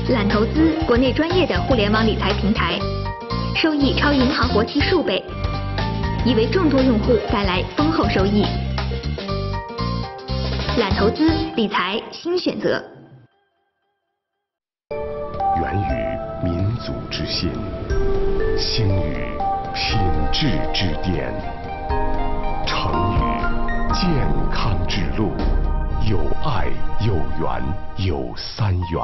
揽投资国内专业的互联网理财平台，收益超银行活期数倍，已为众多用户带来丰厚收益。揽投资理财新选择，源于民族之心，兴于品质之巅，成于健康之路。有爱有缘有三元。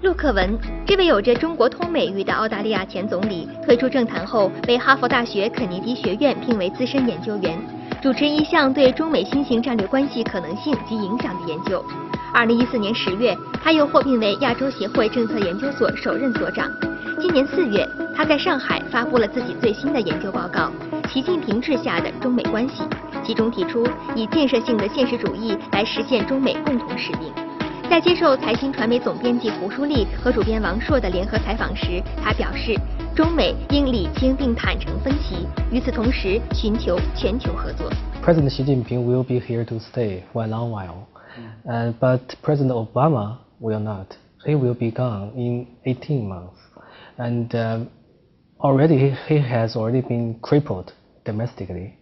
陆克文，这位有着中国通美誉的澳大利亚前总理，退出政坛后被哈佛大学肯尼迪学院聘为资深研究员，主持一项对中美新型战略关系可能性及影响的研究。2014年10月，他又获聘为亚洲协会政策研究所首任所长。今年4月，他在上海发布了自己最新的研究报告《习近平治下的中美关系》，其中提出以建设性的现实主义来实现中美共同使命。在接受财新传媒总编辑胡舒丽和主编王硕的联合采访时，他表示，中美应理清并坦诚分歧，与此同时寻求全球合作。President Xi Jinping will be here to stay for a long while, but President Obama will not. He will be gone in 18 months, and already he has already been crippled domestically.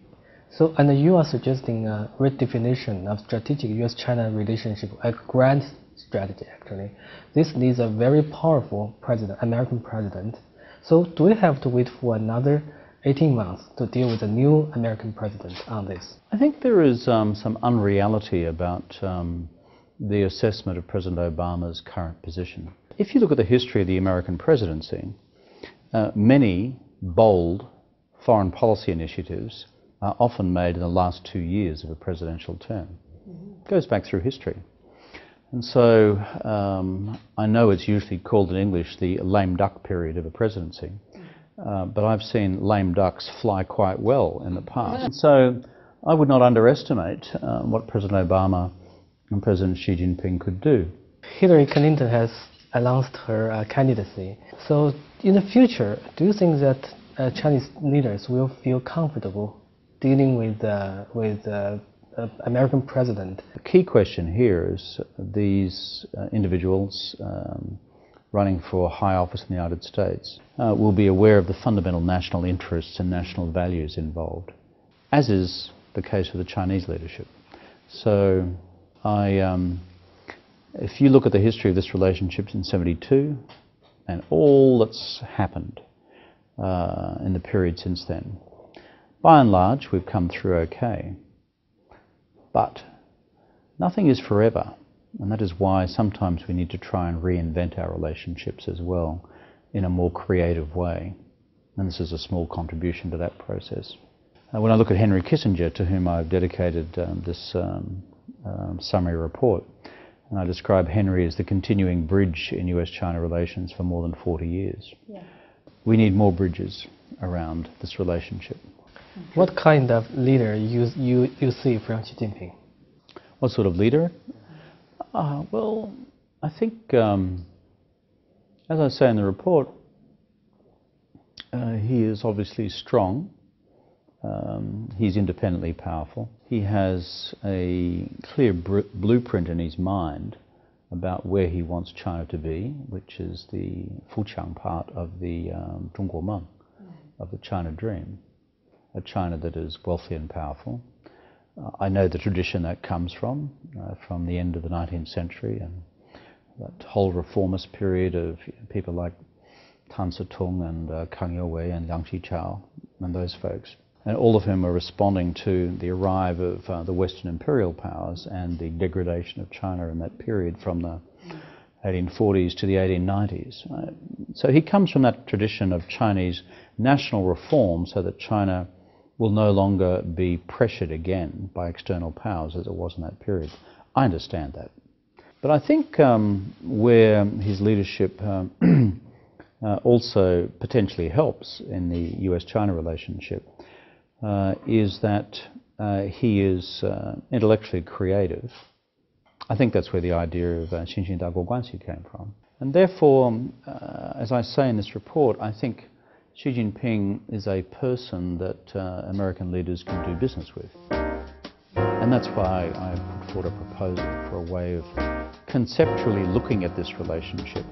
So, and you are suggesting a redefinition of strategic U.S.-China relationship, a grand strategy actually. This needs a very powerful president, American president. So, do we have to wait for another 18 months to deal with a new American president on this? I think there is some unreality about the assessment of President Obama's current position. If you look at the history of the American presidency, many bold foreign policy initiatives are often made in the last 2 years of a presidential term. It goes back through history. And so I know it's usually called in English the lame duck period of a presidency, but I've seen lame ducks fly quite well in the past. And so I would not underestimate what President Obama and President Xi Jinping could do. Hillary Clinton has announced her candidacy. So in the future, do you think that Chinese leaders will feel comfortable dealing with American president? The key question here is these individuals running for high office in the United States will be aware of the fundamental national interests and national values involved, as is the case with the Chinese leadership. So if you look at the history of this relationship in '72 and all that's happened in the period since then, by and large, we've come through okay. But nothing is forever, and that is why sometimes we need to try and reinvent our relationships as well in a more creative way. And this is a small contribution to that process. When I look at Henry Kissinger, to whom I've dedicated this summary report, and I describe Henry as the continuing bridge in US-China relations for more than 40 years. Yeah. We need more bridges around this relationship. What kind of leader you see from Xi Jinping? What sort of leader? Well, I think, as I say in the report, he is obviously strong. He's independently powerful. He has a clear blueprint in his mind about where he wants China to be, which is the Fuqiang part of the Zhongguomeng, of the China dream. A China that is wealthy and powerful. I know the tradition that comes from the end of the 19th century and that whole reformist period of people like Tan Se-tung and Kang Youwei and Liang Qichao and those folks, and all of whom are responding to the arrive of the Western imperial powers and the degradation of China in that period from the 1840s to the 1890s. So he comes from that tradition of Chinese national reform so that China will no longer be pressured again by external powers as it was in that period. I understand that. But I think where his leadership also potentially helps in the US-China relationship is that he is intellectually creative. I think that's where the idea of 新型大国关系 came from. And therefore, as I say in this report, I think Xi Jinping is a person that American leaders can do business with. And that's why I put forward a proposal for a way of conceptually looking at this relationship.